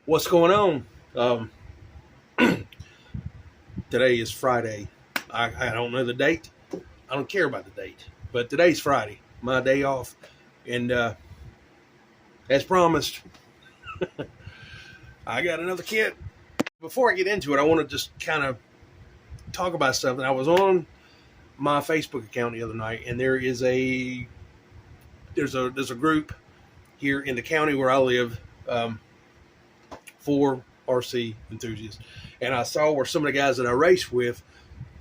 What's going on? Today is Friday. I don't know the date. I don't care about the date, but today's Friday, my day off, and as promised, I got another kit. Before I get into it, I want to just kind of talk about something. I was on my Facebook account the other night, and there's a group here in the county where I live for RC enthusiasts, and I saw where some of the guys that I race with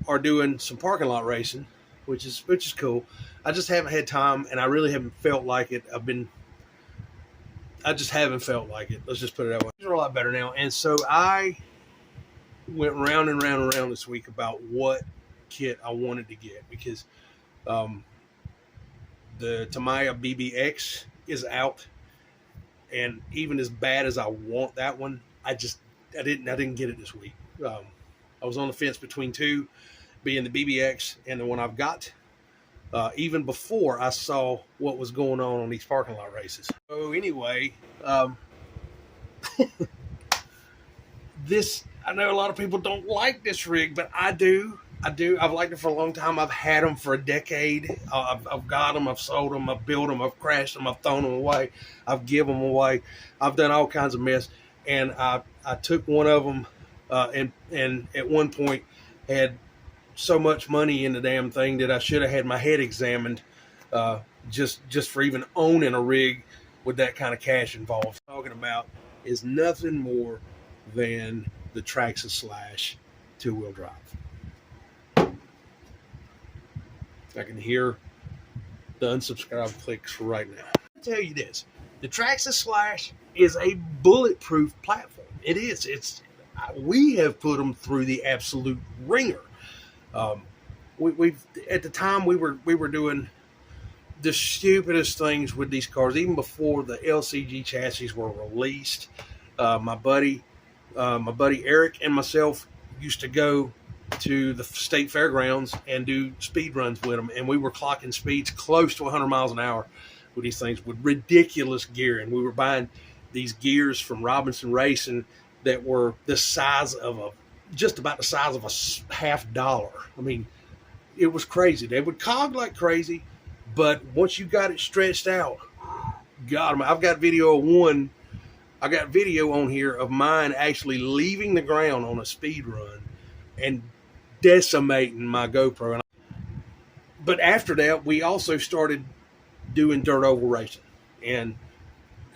are doing some parking lot racing, which is cool. I just haven't had time, and I really haven't felt like it. I just haven't felt like it. Let's just put it that way. Things are a lot better now, and so I went round and round and round this week about what kit I wanted to get because the Tamiya BBX is out, and even as bad as I want that one, I didn't get it this week. I was on the fence between two, being the BBX and the one I've got. Even before I saw what was going on these parking lot races. So anyway, I know a lot of people don't like this rig, but I do. I've liked it for a long time. I've had them for a decade. I've got them. I've sold them. I've built them. I've crashed them. I've thrown them away. I've given them away. I've done all kinds of mess. And I took one of them and at one point had so much money in the damn thing that I should have had my head examined just for even owning a rig with that kind of cash involved. What I'm talking about is nothing more than the Traxxas Slash two-wheel drive. I can hear the unsubscribe clicks right now. I'll tell you this, the Traxxas Slash is a bulletproof platform. It is. We have put them through the absolute ringer. We've at the time we were doing the stupidest things with these cars, even before the LCG chassis were released. My buddy Eric and myself used to go to the state fairgrounds and do speed runs with them, and we were clocking speeds close to 100 miles an hour with these things with ridiculous gear. And we were buying these gears from Robinson Racing that were the size of just about the size of a $50. I mean, it was crazy. They would cog like crazy, but once you got it stretched out, God, I've got video of one. I got video on here of mine actually leaving the ground on a speed run and decimating my GoPro. But after that, we also started doing dirt oval racing, and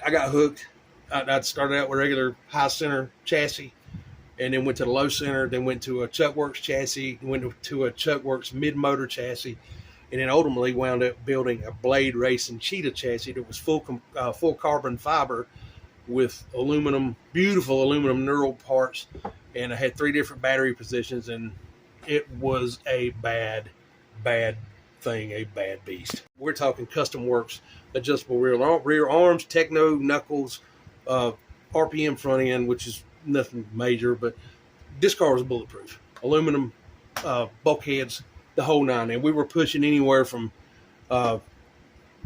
I got hooked. I started out with regular high center chassis, and then went to the low center, then went to a Chuckworks chassis, went to a Chuckworks mid-motor chassis, and then ultimately wound up building a Blade Racing Cheetah chassis that was full carbon fiber with beautiful aluminum knurled parts, and I had 3 different battery positions, and it was a bad thing, a bad beast. We're talking Custom Works adjustable rear arms, Techno knuckles, RPM front end, which is nothing major, but this car was bulletproof. Aluminum bulkheads, the whole nine. And we were pushing anywhere from from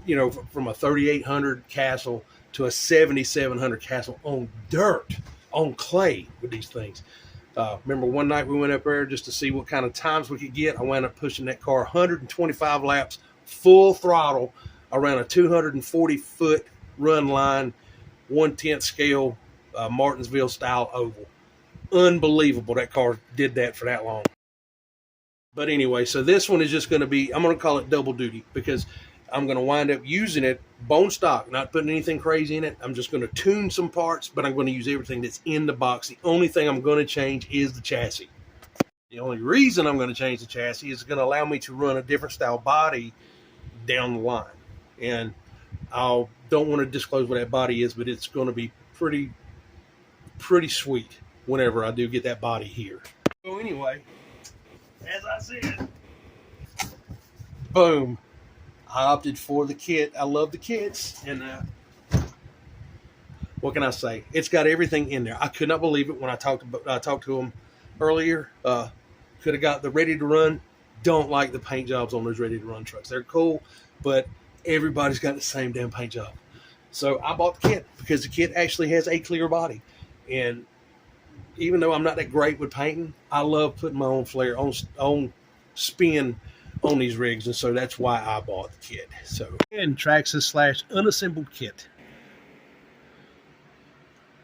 a 3800 Castle to a 7700 Castle on dirt, on clay with these things. Remember one night we went up there just to see what kind of times we could get. I wound up pushing that car 125 laps, full throttle, around a 240-foot run line, 1/10 scale, Martinsville style oval. Unbelievable that car did that for that long. But anyway, so this one is just going to be, I'm going to call it double duty, because I'm going to wind up using it bone stock, not putting anything crazy in it. I'm just going to tune some parts, but I'm going to use everything that's in the box. The only thing I'm going to change is the chassis. The only reason I'm going to change the chassis is going to allow me to run a different style body down the line. And I don't want to disclose what that body is, but it's going to be pretty sweet whenever I do get that body here. So anyway, as I said, boom, I opted for the kit. I love the kits, and what can I say? It's got everything in there. I could not believe it when I talked to them earlier. Could have got the ready to run. Don't like the paint jobs on those ready to run trucks. They're cool, but everybody's got the same damn paint job. So I bought the kit because the kit actually has a clear body. And even though I'm not that great with painting, I love putting my own flair, on spin on these rigs, and so that's why I bought the kit. So, and Traxxas / unassembled kit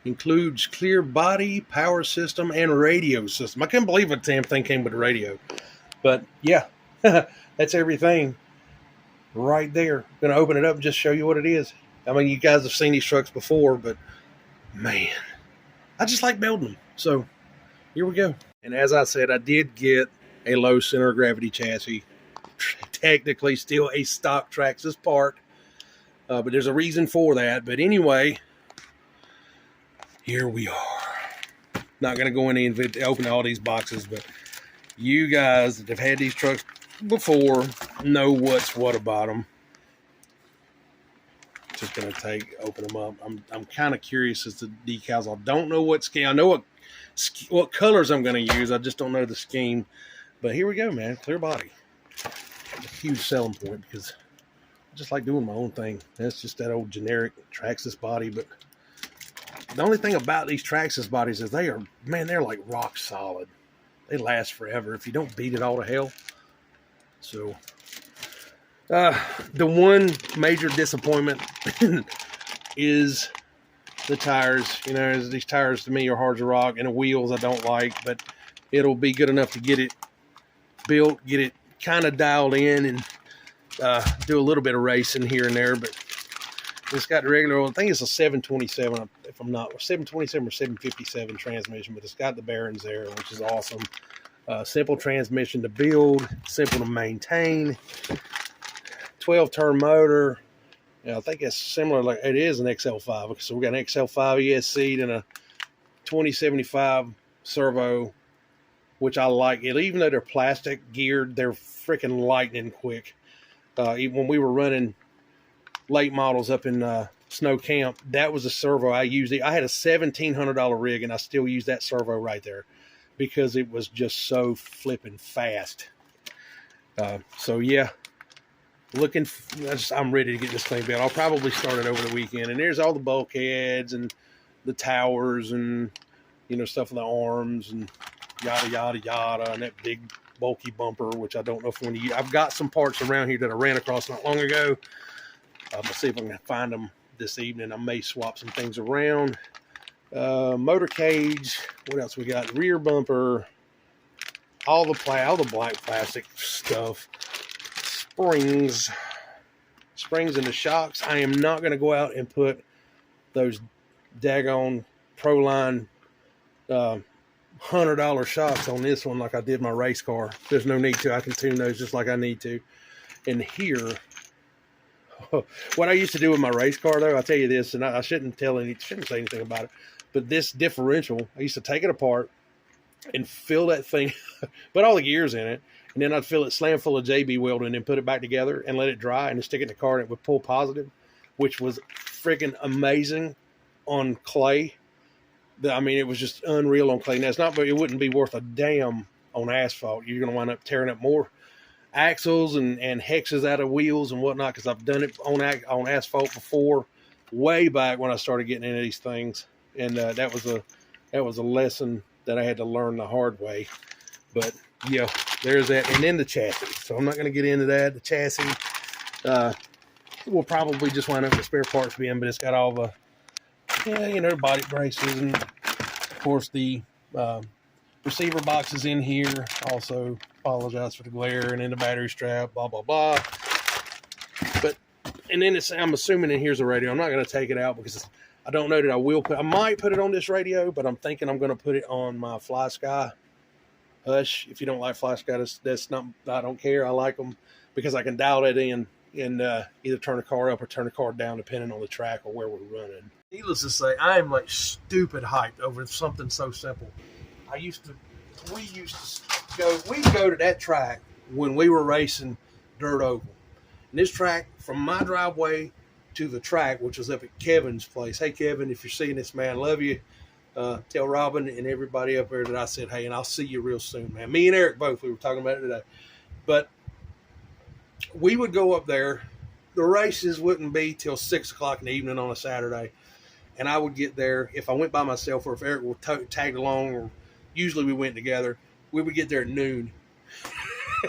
includes clear body, power system, and radio system. I couldn't believe a damn thing came with a radio, but yeah, that's everything right there. Gonna open it up and just show you what it is. I mean, you guys have seen these trucks before, but man, I just like building them. So here we go. And as I said, I did get a low center of gravity chassis. Technically still a stock Traxxas part, but there's a reason for that. But anyway, here we are. Not going to go in and open all these boxes, but you guys that have had these trucks before know what's what about them. Just going to open them up. I'm kind of curious as to decals. I don't know what scheme. I know what colors I'm going to use. I just don't know the scheme. But here we go, man. Clear body. A huge selling point because I just like doing my own thing. That's just that old generic Traxxas body. But the only thing about these Traxxas bodies is they're like rock solid. They last forever if you don't beat it all to hell. So the one major disappointment is the tires. You know, these tires to me are hard to rock, and the wheels I don't like, but it'll be good enough to get it built, get it kind of dialed in, and do a little bit of racing here and there. But it's got the regular, I think it's a 727, if I'm not, 727 or 757 transmission, but it's got the bearings there, which is awesome. Simple transmission to build, simple to maintain, 12-turn motor. I think it's similar, like it is an XL5. So we got an XL5 ESC and a 2075 servo, which I like. Even though they're plastic geared, they're freaking lightning quick. Even when we were running late models up in Snow Camp, that was a servo I used. I had a $1,700 rig, and I still use that servo right there because it was just so flipping fast. So yeah, I'm ready to get this thing built. I'll probably start it over the weekend. And there's all the bulkheads and the towers and, you know, stuff in the arms and yada, yada, yada. And that big bulky bumper, which I don't know if I'm going to use. I've got some parts around here that I ran across not long ago. Let's see if I can find them this evening. I may swap some things around. Motor cage. What else we got? Rear bumper. All the black plastic stuff. Springs and the shocks. I am not going to go out and put those daggone Proline $100 shocks on this one like I did my race car. There's no need to. I can tune those just like I need to. And here, what I used to do with my race car, though, I'll tell you this, and I shouldn't say anything about it, but this differential, I used to take it apart and fill that thing, put all the gears in it, and then I'd fill it slam full of JB welding and put it back together and let it dry and then stick it in the car, and it would pull positive, which was freaking amazing on clay. I mean, it was just unreal on clay. Now, it wouldn't be worth a damn on asphalt. You're going to wind up tearing up more axles and hexes out of wheels and whatnot, because I've done it on asphalt before, way back when I started getting into these things. And that was a lesson that I had to learn the hard way. But yeah, there's that. And then the chassis. So I'm not going to get into that. The chassis will probably just wind up with spare parts bin, but it's got all the body braces and of course the receiver boxes in here. Also apologize for the glare, and then the battery strap, blah blah blah. But and then I'm assuming in here's a radio. I'm not going to take it out because I don't know that I might put it on this radio, but I'm thinking I'm going to put it on my Fly Sky Hush. If you don't like Fly Sky, that's not, I don't care. I like them because I can dial it in and either turn the car up or turn the car down depending on the track or where we're running. Needless to say, I am like stupid hyped over something so simple. We used to go to that track when we were racing Dirt Oval. And this track, from my driveway to the track, which was up at Kevin's place. Hey, Kevin, if you're seeing this, man, love you. Tell Robin and everybody up there that I said, hey, and I'll see you real soon, man. Me and Eric both, we were talking about it today. But we would go up there. The races wouldn't be till 6 o'clock in the evening on a Saturday. and I would get there. If I went by myself or if Eric would tag along, or usually we went together, we would get there at noon,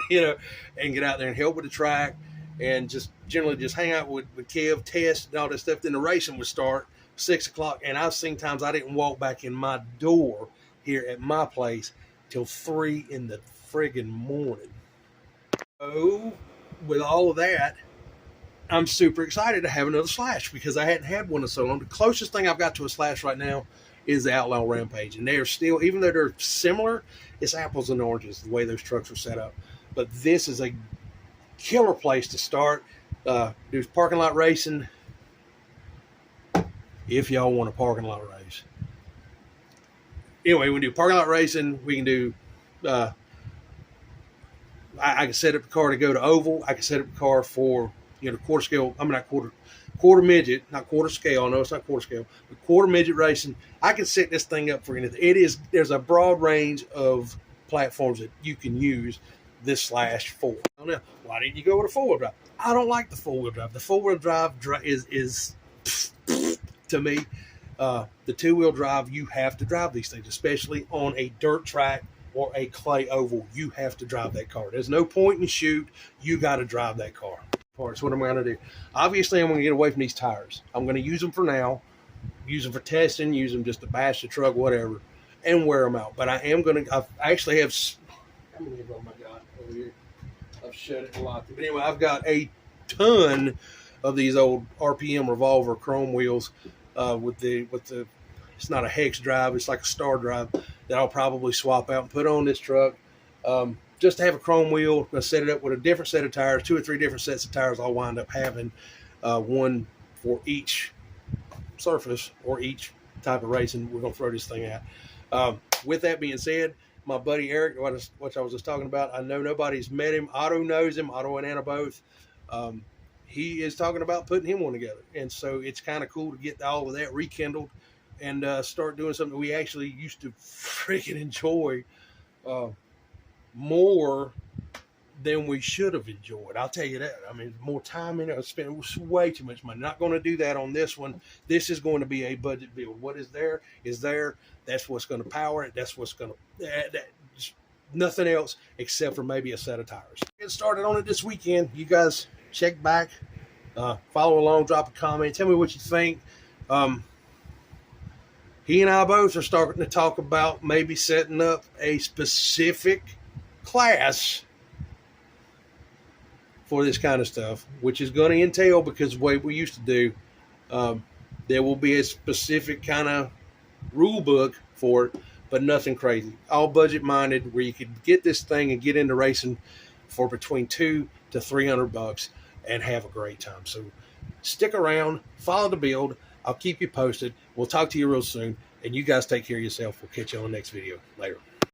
and get out there and help with the track and just generally just hang out with Kev, test, and all that stuff. Then the racing would start 6 o'clock, and I've seen times I didn't walk back in my door here at my place till 3 in the friggin' morning. So with all of that, I'm super excited to have another Slash because I hadn't had one in so long. The closest thing I've got to a Slash right now is the Outlaw Rampage, and they're still, even though they're similar, it's apples and oranges the way those trucks are set up. But this is a killer place to start. There's parking lot racing if y'all want a parking lot race. Anyway, we do parking lot racing. We can do I can set up the car to go to oval. I can set up the car for quarter scale. I'm not quarter midget, not quarter scale. No, it's not quarter scale, but quarter midget racing. I can set this thing up for anything. There's a broad range of platforms that you can use this Slash for. Now, why didn't you go with a 4-wheel drive? I don't like the 4-wheel drive. The 4-wheel drive is to me. The 2-wheel drive, you have to drive these things, especially on a dirt track or a clay oval. You have to drive that car. There's no point in shoot. You got to drive that car. That's what I'm going to do. Obviously, I'm going to get away from these tires. I'm going to use them for now, use them for testing, use them just to bash the truck, whatever, and wear them out. But I am going to, I actually have, how many of them I got over here? I've shut it a lot. But anyway, I've got a ton of these old RPM Revolver chrome wheels with the, it's not a hex drive, it's like a star drive that I'll probably swap out and put on this truck. Just to have a chrome wheel, I'm going to set it up with a different set of tires, 2 or 3 different sets of tires. I'll wind up having one for each surface or each type of racing we're going to throw this thing at. With that being said, my buddy Eric, what I was just talking about, I know nobody's met him. Otto knows him, Otto and Anna both. He is talking about putting him one together. And so it's kind of cool to get all of that rekindled and start doing something we actually used to freaking enjoy more than we should have enjoyed. I'll tell you that. I mean, more time in it. I spent way too much money. Not going to do that on this one. This is going to be a budget build. What is there is there. That's what's going to power it. That's what's going to, nothing else except for maybe a set of tires. Get started on it this weekend. You guys check back, follow along, drop a comment. Tell me what you think. He and I both are starting to talk about maybe setting up a specific class for this kind of stuff, which is going to entail, because the way we used to do, there will be a specific kind of rule book for it, but nothing crazy. All budget minded, where you could get this thing and get into racing for between $200 to $300 and have a great time. So stick around, follow the build. I'll keep you posted. We'll talk to you real soon, and you guys take care of yourself. We'll catch you on the next video. Later.